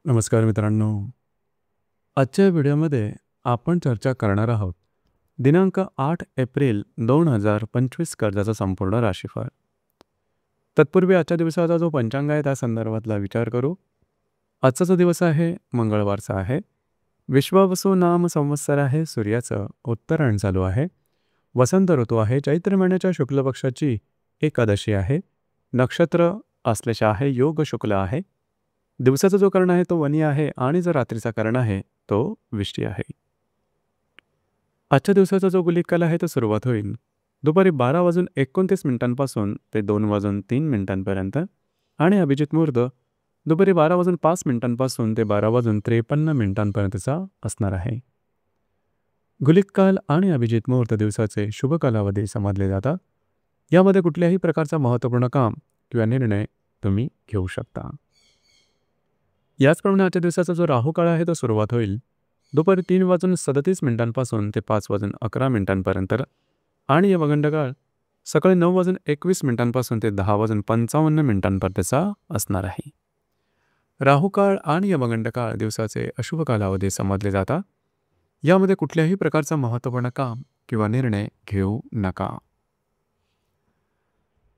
नमस्कार मित्रांनो. आजच्या व्हिडिओमध्ये आपण चर्चा करणार आहोत दिनांक 8 एप्रिल 2025 कर्जाचा संपूर्ण राशीफळ. तत्पूर्वी आजच्या दिवसाचा जो पंचांग आहे त्या संदर्भातला विचार करू. आजचा जो दिवस आहे मंगळवारचा आहे. विश्वावसु नाम संवत्सर आहे. सूर्याचं उत्तरायण चालू आहे. वसंत ऋतू आहे. चैत्र महिन्याच्या शुक्ल पक्षाची एकादशी आहे. नक्षत्र आश्लेषा आहे. योग शुक्ल आहे. दिवसाचा जो कर्ण आहे तो वनी आहे आणि जो रात्रीचा कर्ण आहे तो विष्टी आहे. आजच्या दिवसाचा जो गुलिक काल आहे तो सुरुवात होईल दुपारी 12:29 ते 2:03 आणि अभिजित मुहूर्त दुपारी 12:05 ते 12:53 असणार आहे. गुलिक काल आणि अभिजित मुहूर्त दिवसाचे शुभ कालावधी समजले जातात. यामध्ये कुठल्याही प्रकारचा महत्त्वपूर्ण काम किंवा निर्णय तुम्ही घेऊ शकता. याचप्रमाणे आजच्या दिवसाचा जो राहू काळ आहे तो सुरुवात होईल दुपारी 3:37 ते 5:11 आणि यमगंड काळ सकाळी 9:21 ते 10:55 असणार आहे. राहू काळ आणि यमगंड काळ दिवसाचे अशुभ कालावधी समजले जातात. यामध्ये कुठल्याही प्रकारचा महत्त्वपूर्ण काम किंवा निर्णय घेऊ नका.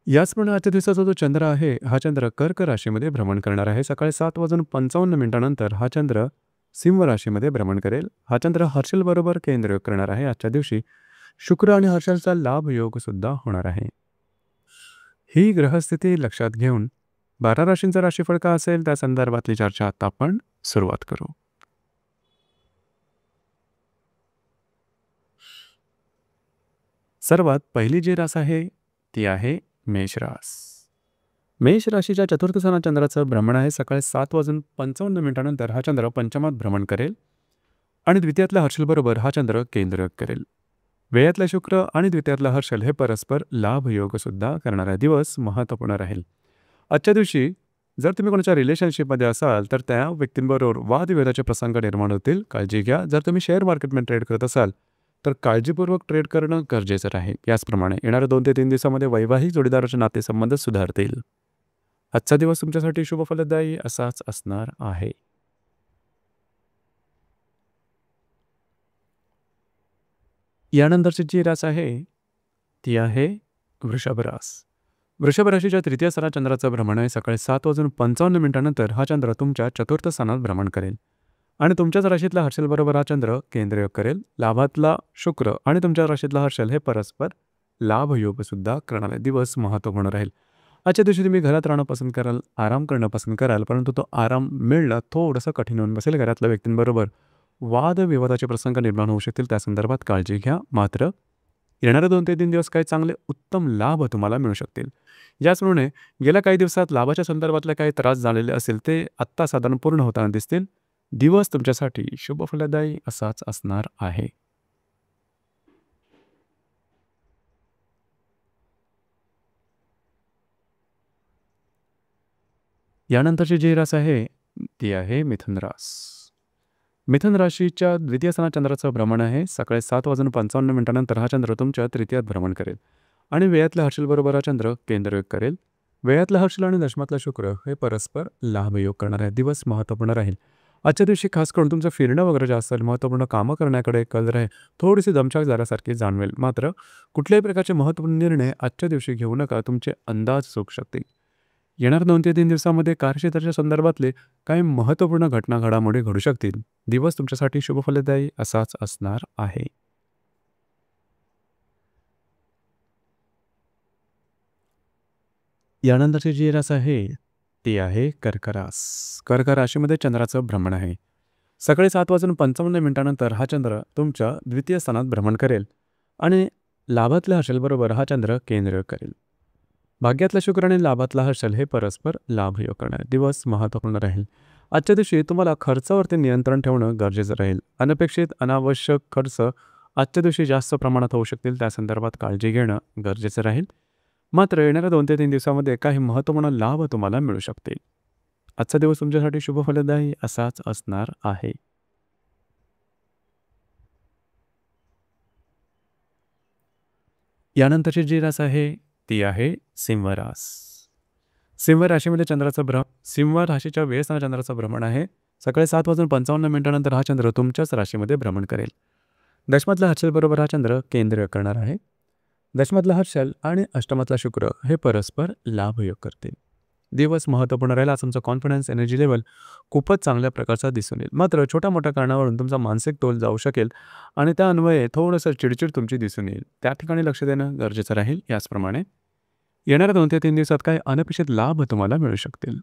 याचप्रमाणे आजच्या दिवसाचा जो चंद्र आहे हा चंद्र कर्क राशीमध्ये भ्रमण करणार आहे. सकाळी 7:55 हा चंद्र सिंह राशीमध्ये भ्रमण करेल. हा चंद्र हर्षल बरोबर केंद्रयोग करणार आहे. आजच्या दिवशी शुक्र आणि हर्षलचा लाभ योग सुद्धा होणार आहे. ही ग्रहस्थिती लक्षात घेऊन 12 राशींचा राशीफळ का असेल त्या संदर्भातली चर्चा आता आपण सुरुवात करू. सर्वात पहिली जी रास आहे ती आहे मेष रास. मेष राशीच्या चतुर्थ स्थानात चंद्राचं भ्रमण आहे. सकाळी 7:55 हा चंद्र पंचमात भ्रमण करेल आणि द्वितीयातल्या हर्षल बरोबर हा चंद्र केंद्रयोग करेल. व्ययातला शुक्र आणि द्वितीयातला हर्षल हे परस्पर लाभ योग सुद्धा करणारा दिवस महत्त्वपूर्ण राहील. आजच्या दिवशी जर तुम्ही कोणाच्या रिलेशनशिपमध्ये असाल तर त्या व्यक्तींबरोबर वादविवादाचे प्रसंग निर्माण होतील. काळजी घ्या. जर तुम्ही शेअर मार्केटमध्ये ट्रेड करत असाल तर काळजीपूर्वक ट्रेड करणं गरजेचं राहील. याचप्रमाणे येणाऱ्या 2 ते 3 दिवसामध्ये वैवाहिक जोडीदाराचे नातेसंबंध सुधारतील. आजचा दिवस तुमच्यासाठी शुभ फलदायी असाच असणार आहे. यानंतरची जी रास आहे ती आहे वृषभ रास. वृषभ राशीच्या तृतीय स्थानात चंद्राचं भ्रमण आहे. सकाळी 7:55 हा चंद्र तुमच्या चतुर्थ स्थानात भ्रमण करेल आणि तुमच्याच राशीतला हर्षल बरोबर हा चंद्र केंद्रयोग करेल. लाभातला शुक्र आणि तुमच्या राशीतला हर्षल हे परस्पर लाभ योग सुद्धा करणारे दिवस महत्त्वपूर्ण राहील. आजच्या दिवशी तुम्ही घरात राहणं पसंत कराल, आराम करणं पसंत कराल, परंतु तो आराम मिळणं थोडंसं कठीण होऊन बसेल. घरातल्या व्यक्तींबरोबर वादविवादाचे प्रसंग निर्माण होऊ शकतील. त्या संदर्भात काळजी घ्या. मात्र येणारे 2 ते 3 दिवस काही चांगले उत्तम लाभ तुम्हाला मिळू शकतील. याचप्रमाणे गेल्या काही दिवसात लाभाच्या संदर्भातले काही त्रास झालेले असेल ते आत्ता साधारण पूर्ण होताना दिसतील. दिवस तुमच्यासाठी शुभ फलदायी असाच असणार आहे. यानंतरची जी रास आहे ती आहे मिथुन रास. मिथुन राशीच्या द्वितीय स्थानात चंद्राचं भ्रमण आहे. सकाळी 7:55 हा चंद्र तुमच्या तृतीयात भ्रमण करेल आणि व्ययातल्या हर्षल बरोबर हा चंद्र केंद्रयोग करेल. व्ययातला हर्षल आणि दशमातला शुक्र हे परस्पर लाभयोग करणारे दिवस महत्त्वपूर्ण राहील. आजच्या दिवशी खास करून तुमचं फिरणं वगैरे जास्त महत्त्वपूर्ण कामं करण्याकडे कल राहील. थोडीशी दमछाक झाल्यासारखी जाणवेल. मात्र कुठल्याही प्रकारचे महत्त्वपूर्ण निर्णय आजच्या दिवशी घेऊ नका. तुमचे अंदाज चूक शकतील. येणाऱ्या 2 ते 3 दिवसामध्ये कार्यक्षेत्राच्या संदर्भातले काही महत्त्वपूर्ण घटना घडामोडी घडू शकतील. दिवस तुमच्यासाठी शुभ फलदायी असाच असणार आहे. यानंतरची जी रास आहे ती आहे कर्क रास. कर्क राशीमध्ये चंद्राचं भ्रमण आहे. सकाळी 7:55 हा चंद्र तुमच्या द्वितीय स्थानात भ्रमण करेल आणि लाभातल्या हर्षलबरोबर हा चंद्र केंद्रयोग करेल. भाग्यातला शुक्र आणि लाभातला हर्षल हे परस्पर लाभयोग करणारे दिवस महत्त्वपूर्ण राहील. आजच्या दिवशी तुम्हाला खर्चावरती नियंत्रण ठेवणं गरजेचं राहील. अनपेक्षित अनावश्यक खर्च आजच्या दिवशी जास्त प्रमाणात होऊ शकतील. त्या संदर्भात काळजी घेणं गरजेचं राहील. मात्र येणाऱ्या 2 ते 3 दिवसामध्ये काही महत्त्वपूर्ण लाभ तुम्हाला मिळू शकतील. आजचा दिवस तुमच्यासाठी शुभ फलदायी असाच असणार आहे. यानंतरची जी रास आहे ती आहे सिंह रास. सिंह राशीमध्ये सिंह राशीच्या व्ययस्थानात चंद्राचं भ्रमण आहे. सकाळी 7:55 हा चंद्र तुमच्याच राशीमध्ये भ्रमण करेल. दशमातला हर्षलबरोबर हा चंद्र केंद्र करणार आहे. दशमातला हर्षल आणि अष्टमातला शुक्र हे परस्पर लाभयोग करतील. दिवस महत्त्वपूर्ण राहील. आज तुमचा कॉन्फिडन्स, एनर्जी लेवल खूपच चांगल्या प्रकारचा दिसून येईल. मात्र छोट्या मोठ्या कारणावरून तुमचा मानसिक तोल जाऊ शकेल आणि त्या अन्वये थोडंसं चिडचिड तुमची दिसून येईल. त्या ठिकाणी लक्ष देणं गरजेचं राहील. याचप्रमाणे येणाऱ्या 2 ते 3 दिवसात काही अनपेक्षित लाभ तुम्हाला मिळू शकतील.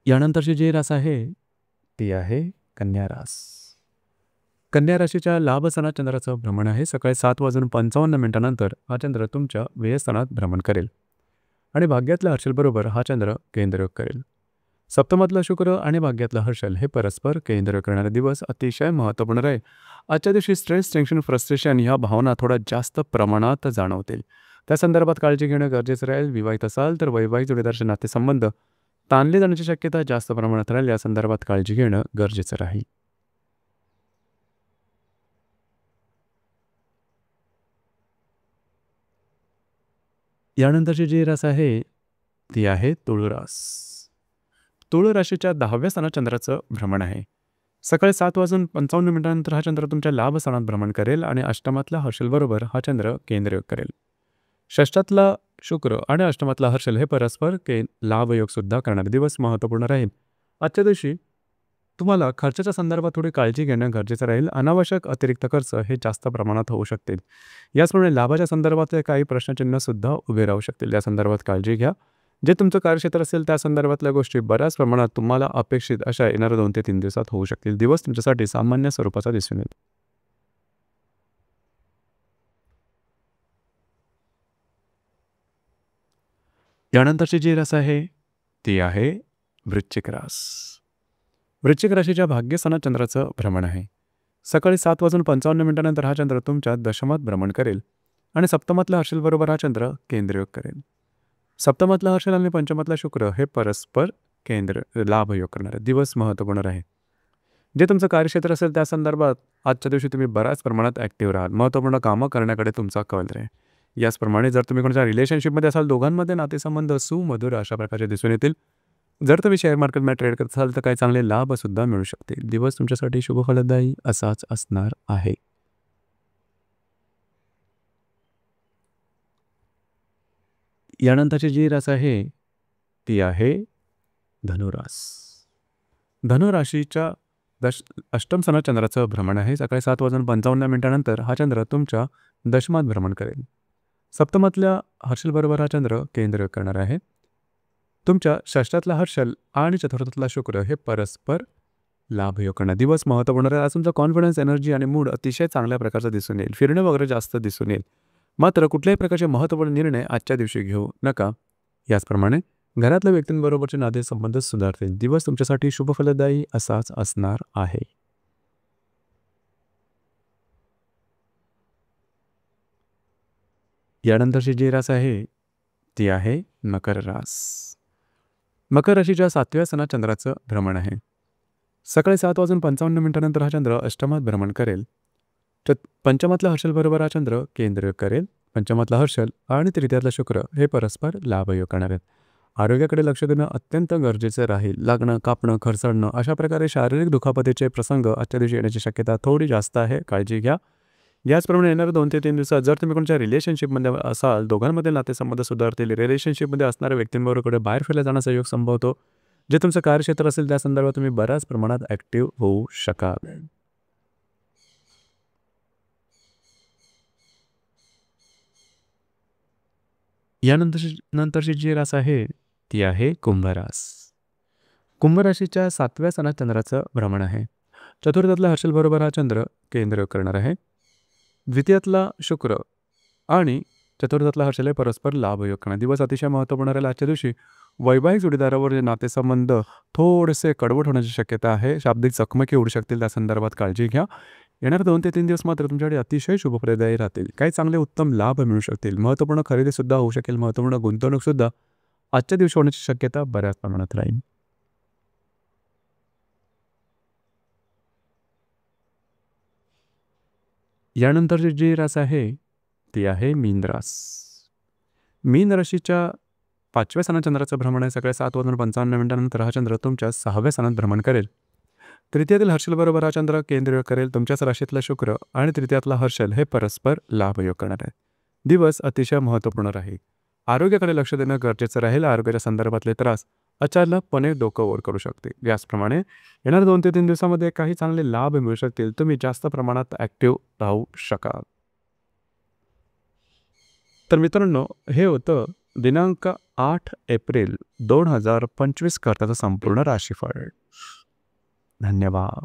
यानंतरची जी रास आहे ती आहे कन्या रास. कन्या राशीच्या लाभ स्थानात चंद्राचं भ्रमण आहे. सकाळी 7:55 हा चंद्र तुमच्या व्ययस्थानात भ्रमण करेल आणि भाग्यातल्या हर्षलबरोबर हा चंद्र केंद्रयोग करेल. सप्तमातला शुक्र आणि भाग्यातला हर्षल हे परस्पर केंद्र करणारे दिवस अतिशय महत्त्वपूर्ण राहील. आजच्या दिवशी स्ट्रेस, टेन्शन, फ्रस्ट्रेशन ह्या भावना थोड्या जास्त प्रमाणात जाणवतील. त्या संदर्भात काळजी घेणं गरजेचं राहील. विवाहित असाल तर वैवाहिक जोडीदाराचे नातेसंबंध ताणले जाण्याची शक्यता जास्त प्रमाणात राहील. या संदर्भात काळजी घेणं गरजेचं राहील. यानंतरची जी रास आहे ती आहे तुळ रास. तुळ राशीच्या 10व्या स्थानात चंद्राचं भ्रमण आहे. सकाळी 7:55 हा चंद्र तुमच्या लाभ स्थानात भ्रमण करेल आणि अष्टमातल्या हर्षलबरोबर हा चंद्र केंद्रयोग करेल. षष्ठातला शुक्र आणि अष्टमातला हर्षल हे परस्पर लाभयोग सुद्धा करणारे दिवस महत्त्वपूर्ण राहील. आजच्या दिवशी तुम्हाला खर्चाच्या संदर्भात थोडी काळजी घेणं गरजेचं राहील. अनावश्यक अतिरिक्त खर्च हे जास्त प्रमाणात होऊ शकतील. याचप्रमाणे लाभाच्या संदर्भातले काही प्रश्नचिन्हसुद्धा उभे राहू शकतील. या संदर्भात काळजी घ्या. जे तुमचं कार्यक्षेत्र असेल त्या संदर्भातल्या गोष्टी बऱ्याच प्रमाणात तुम्हाला अपेक्षित अशा येणाऱ्या 2 ते 3 दिवसात होऊ शकतील. दिवस तुमच्यासाठी सामान्य स्वरूपाचा दिसून येईल. यानंतरची जी रास आहे ती आहे वृश्चिक रास. वृश्चिक राशीच्या भाग्यस्थानात चंद्राचं भ्रमण आहे. सकाळी 7:55 हा चंद्र तुमच्या दशमात भ्रमण करेल आणि सप्तमातल्या हर्षलबरोबर हा चंद्र केंद्रयोग करेल. सप्तमातला हर्षल आणि पंचमातला शुक्र हे परस्पर लाभयोग करणारे दिवस महत्त्वपूर्ण आहे. जे तुमचं कार्यक्षेत्र असेल त्या संदर्भात आजच्या दिवशी तुम्ही बऱ्याच प्रमाणात ॲक्टिव्ह राहाल. महत्त्वपूर्ण कामं करण्याकडे तुमचा कल राहील. याचप्रमाणे जर तुम्ही कोणाच्या रिलेशनशिपमध्ये असाल, दोघांमध्ये नातेसंबंध सुमधुर अशा प्रकारचे दिसून येतील. जर तुम्ही शेअर मार्केटमध्ये ट्रेड करत असाल तर काही चांगले लाभसुद्धा मिळू शकतील. दिवस तुमच्यासाठी शुभफलदायी असाच असणार आहे. यानंतरची जी रास आहे ती आहे धनुरास. धनुराशीच्या अष्टम स्थानात चंद्राचं भ्रमण आहे. सकाळी 7:55 हा चंद्र तुमच्या दशमात भ्रमण करेल. सप्तमातल्या हर्षलबरोबर हा चंद्र केंद्र करणार आहे. तुमच्या षष्ठातला हर्षल आणि चतुर्थातला शुक्र हे परस्पर लाभयोग करणार दिवस महत्त्वपूर्ण राहील. आज तुमचा कॉन्फिडन्स, एनर्जी आणि मूड अतिशय चांगल्या प्रकारचा दिसून येईल. फिरणं वगैरे जास्त दिसून येईल. मात्र कुठल्याही प्रकारचे महत्त्वपूर्ण निर्णय आजच्या दिवशी घेऊ नका. याचप्रमाणे घरातल्या व्यक्तींबरोबरचे नातेसंबंध सुधारतील. दिवस तुमच्यासाठी शुभफलदायी असाच असणार आहे. यानंतरची जी रास आहे ती आहे मकर रास. मकर राशीच्या 7व्या स्थानात चंद्राचं भ्रमण आहे. सकाळी 7:55 हा चंद्र अष्टमात भ्रमण करेल. पंचमातल्या हर्षलबरोबर हा चंद्र केंद्रयोग करेल. पंचमातला हर्षल आणि तृतीयातला शुक्र हे परस्पर लाभयोग करणार आहेत. आरोग्याकडे लक्ष देणं अत्यंत गरजेचं राहील. लागणं, कापणं, खरचडणं अशा प्रकारे शारीरिक दुखापतीचे प्रसंग आजच्या दिवशी येण्याची शक्यता थोडी जास्त आहे. काळजी घ्या. याचप्रमाणे येणाऱ्या 2 ते 3 दिवसात जर तुम्ही कोणत्या रिलेशनशिपमध्ये असाल, दोघांमध्ये नातेसंबंध सुधारतील. रिलेशनशिपमध्ये असणाऱ्या व्यक्तींबरोबर बाहेर फिरला जाण्याचा योग संभवतो. जे तुमचं कार्यक्षेत्र असेल त्या संदर्भात तुम्ही बऱ्याच प्रमाणात ॲक्टिव्ह होऊ शकाल. नंतरची जी रास आहे ती आहे कुंभरास. कुंभराशीच्या 7व्या स्थानात चंद्राचं भ्रमण आहे. चतुर्थातल्या हर्षलबरोबर हा चंद्र केंद्र करणार आहे. द्वितीयातला शुक्र आणि चतुर्थातला हर्षल हे परस्पर लाभयोग करणार दिवस अतिशय महत्त्वपूर्ण राहील. आजच्या दिवशी वैवाहिक जोडीदारावर जे नातेसंबंध थोडेसे कडवट होण्याची शक्यता आहे. शाब्दिक चकमकी उडू शकतील. त्या संदर्भात काळजी घ्या. येणारे 2 ते 3 दिवस मात्र तुमच्याकडे अतिशय शुभप्रदायी राहतील. काही चांगले उत्तम लाभ मिळू शकतील. महत्त्वपूर्ण खरेदीसुद्धा होऊ शकेल. महत्त्वपूर्ण गुंतवणूकसुद्धा आजच्या दिवशी होण्याची शक्यता बऱ्याच प्रमाणात राहील. यानंतरची जी रास आहे ती आहे मीन रास. मीन राशीच्या 5व्या स्थानात चंद्राचं भ्रमण आहे. सकाळी 7:55 हा चंद्र तुमच्या 6व्या स्थानात भ्रमण करेल. तृतीयातील हर्षलबरोबर हा चंद्र केंद्र करेल. तुमच्याच राशीतला शुक्र आणि तृतीयातला हर्षल हे परस्पर लाभयोग करणार आहेत. दिवस अतिशय महत्त्वपूर्ण राहील. आरोग्याकडे लक्ष देणं गरजेचं राहील. आरोग्याच्या संदर्भातले त्रास अचानकपणे डोकं वर करू शकते. याचप्रमाणे येणाऱ्या 2 ते 3 दिवसामध्ये काही चांगले लाभ मिळू शकतील. तुम्ही जास्त प्रमाणात ॲक्टिव्ह राहू शकाल. तर मित्रांनो, हे होतं दिनांक 8 एप्रिल 2025 करताचं संपूर्ण राशीफळ. धन्यवाद.